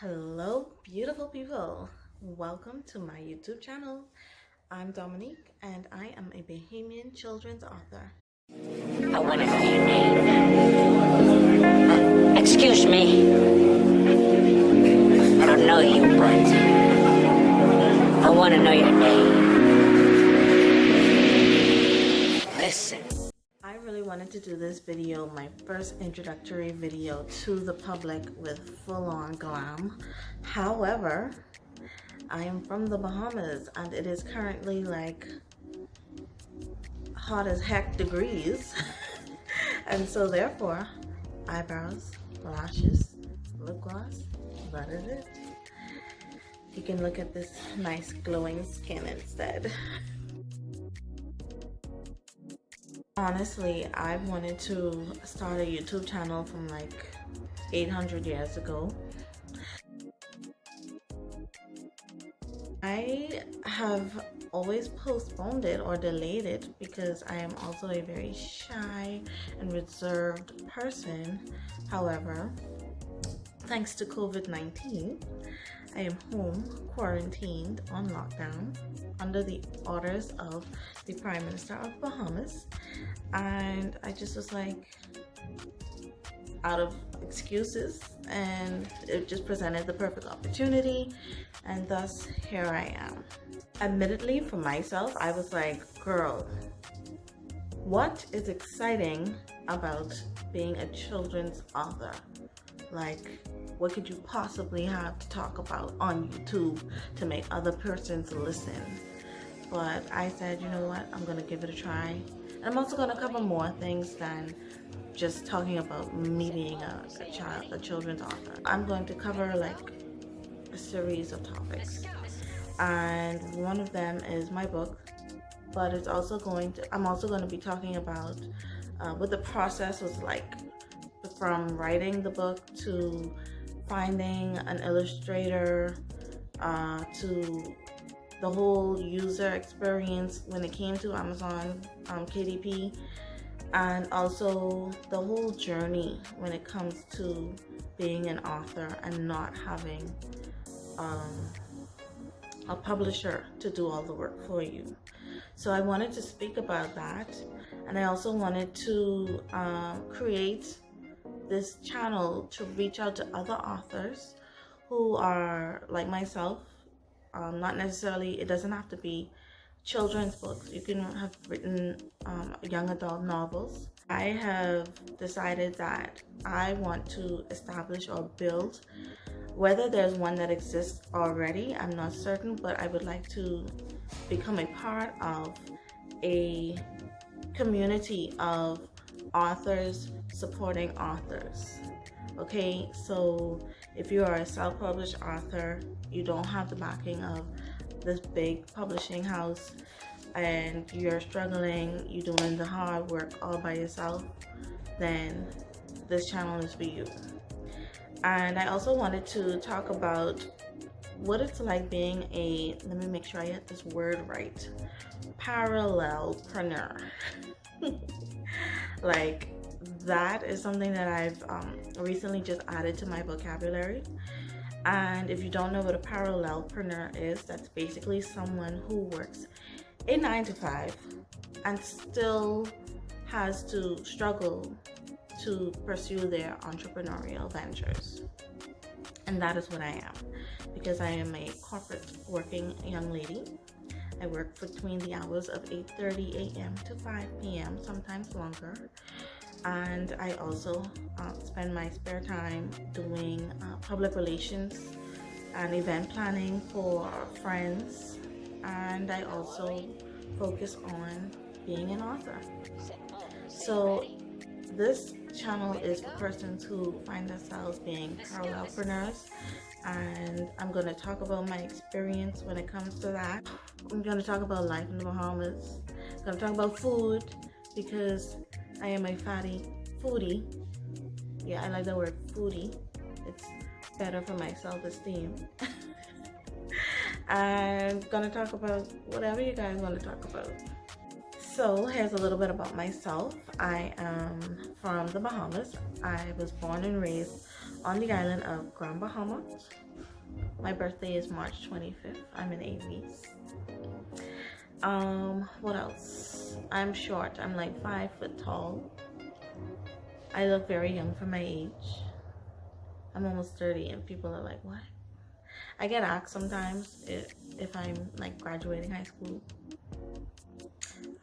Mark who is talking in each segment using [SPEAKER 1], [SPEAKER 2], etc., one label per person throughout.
[SPEAKER 1] Hello beautiful people, welcome to my YouTube channel. I'm Dominique and I am a Bahamian children's author.
[SPEAKER 2] I want to know your name. Excuse me. I don't know you, but I want to know your name. Listen.
[SPEAKER 1] I really wanted to do this video, my first introductory video to the public with full-on glam. However, I am from the Bahamas and it is currently like hot as heck degrees. And so therefore, eyebrows, lashes, lip gloss, that is it. You can look at this nice glowing skin instead. Honestly, I wanted to start a YouTube channel from like 800 years ago. I have always postponed it or delayed it because I am also a very shy and reserved person. However, thanks to COVID-19, I am home, quarantined, on lockdown, under the orders of the Prime Minister of Bahamas. And I just was like, out of excuses, and it just presented the perfect opportunity, and thus here I am. Admittedly, for myself, I was like, girl, what is exciting about being a children's author? Like, what could you possibly have to talk about on YouTube to make other persons listen? But I said, you know what, I'm gonna give it a try. And I'm also gonna cover more things than just talking about me being a children's author. I'm going to cover like a series of topics, and one of them is my book. But it's also I'm also going to be talking about what the process was like from writing the book to finding an illustrator, to the whole user experience when it came to Amazon KDP, and also the whole journey when it comes to being an author and not having a publisher to do all the work for you. So I wanted to speak about that, and I also wanted to create this channel to reach out to other authors who are like myself. Not necessarily, it doesn't have to be children's books. You can have written young adult novels. I have decided that I want to establish or build, whether there's one that exists already, I'm not certain, but I would like to become a part of a community of authors supporting authors. Okay, so if you are a self-published author, you don't have the backing of this big publishing house, and you're struggling, you're doing the hard work all by yourself, then this channel is for you. And I also wanted to talk about what it's like being a, let me make sure I get this word right, parallelpreneur. Like, that is something that I've recently just added to my vocabulary. And if you don't know what a parallelpreneur is, that's basically someone who works a 9-to-5 and still has to struggle to pursue their entrepreneurial ventures. And that is what I am, because I am a corporate working young lady. I work between the hours of 8:30 a.m. to 5 p.m., sometimes longer. And I also spend my spare time doing public relations and event planning for friends. And I also focus on being an author. So this channel is for persons who find themselves being parallelpreneurs, and I'm going to talk about my experience when it comes to that. I'm going to talk about life in the Bahamas. I'm going to talk about food, because I am a fatty foodie. Yeah, I like the word foodie. It's better for my self-esteem. I'm gonna talk about whatever you guys want to talk about. So here's a little bit about myself. I am from the Bahamas. I was born and raised on the island of Grand Bahama. My birthday is March 25th. I'm an Aries. What else? I'm short. I'm like 5 foot tall. I look very young for my age. I'm almost 30 and people are like, what? I get asked sometimes if I'm like graduating high school.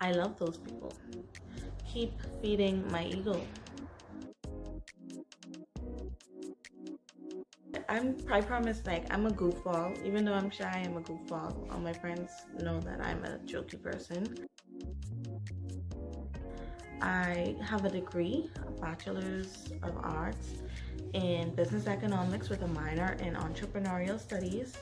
[SPEAKER 1] I love those people. Keep feeding my ego. I promise, like, I'm a goofball. Even though I'm shy, I'm a goofball. All my friends know that I'm a jokey person. I have a degree, a bachelor's of arts in business economics with a minor in entrepreneurial studies.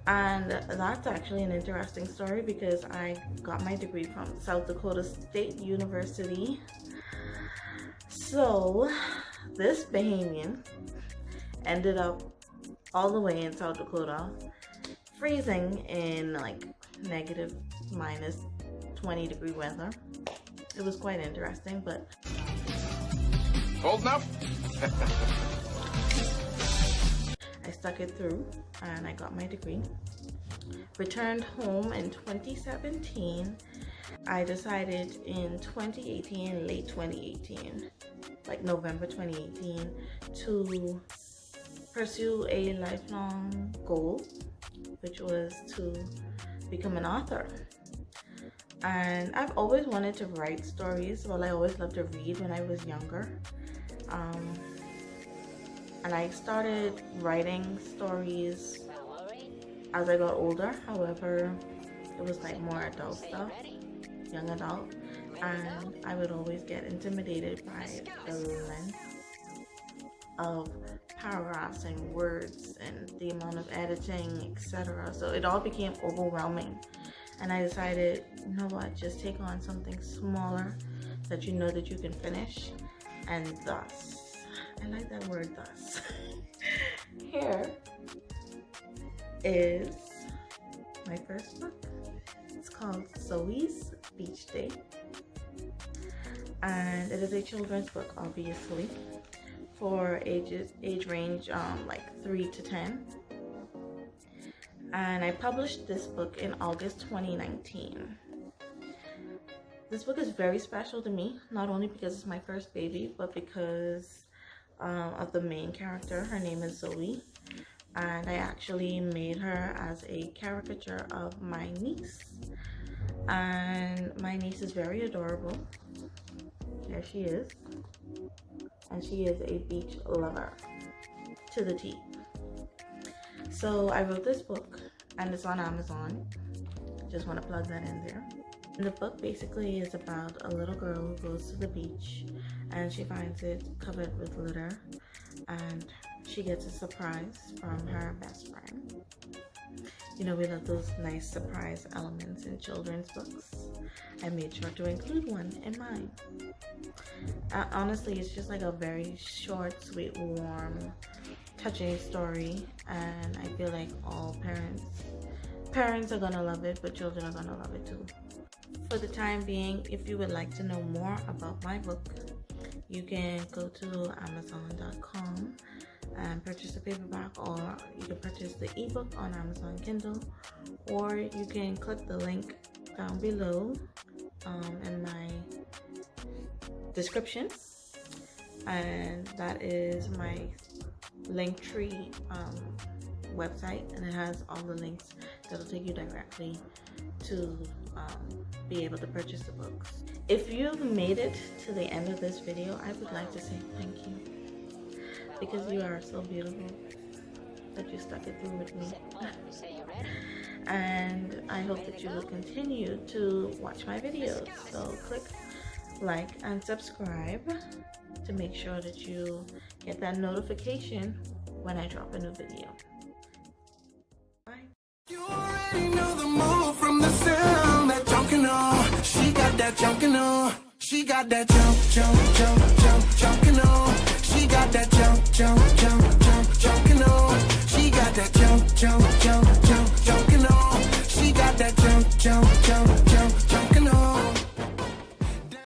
[SPEAKER 1] And that's actually an interesting story because I got my degree from South Dakota State University. So this Bahamian ended up all the way in South Dakota, freezing in like negative minus 20-degree weather. It was quite interesting, but
[SPEAKER 3] cold enough?
[SPEAKER 1] I stuck it through and I got my degree. Returned home in 2017. I decided in 2018, late 2018, like November 2018, to pursue a lifelong goal, which was to become an author. And I've always wanted to write stories. Well, I always loved to read when I was younger. And I started writing stories as I got older. However, it was like more adult stuff, young adult. And I would always get intimidated by the length of paragraphs and words and the amount of editing, etc. So it all became overwhelming. And I decided, you know what, just take on something smaller that you know that you can finish. And thus, I like that word, thus. Here is my first book. It's called Zoe's Beach Day. And it is a children's book, obviously, for age range like 3 to 10. And I published this book in August 2019. This book is very special to me, not only because it's my first baby, but because of the main character. Her name is Zoe, and I actually made her as a caricature of my niece. And my niece is very adorable. There she is. And she is a beach lover to the T. So I wrote this book and it's on Amazon. Just want to plug that in there. And the book basically is about a little girl who goes to the beach and she finds it covered with litter, and she gets a surprise from her best friend. You know, we love those nice surprise elements in children's books. I made sure to include one in mine. Honestly, it's just like a very short, sweet, warm, touching story, and I feel like all parents are gonna love it, but children are gonna love it too. For the time being, if you would like to know more about my book, you can go to Amazon.com and purchase the paperback, or you can purchase the ebook on Amazon Kindle, or you can click the link down below in my description, and that is my Linktree website, and it has all the links that'll take you directly to be able to purchase the books. If you've made it to the end of this video, I would like to say thank you, because you are so beautiful that you stuck it through with me. And I hope that you will continue to watch my videos. So click like and subscribe to make sure that you get that notification when I drop a new video. Bye.
[SPEAKER 4] You already know the move from the sound, that Junkanoo. She got that Junkanoo. She got that jump, jump, jump, jump.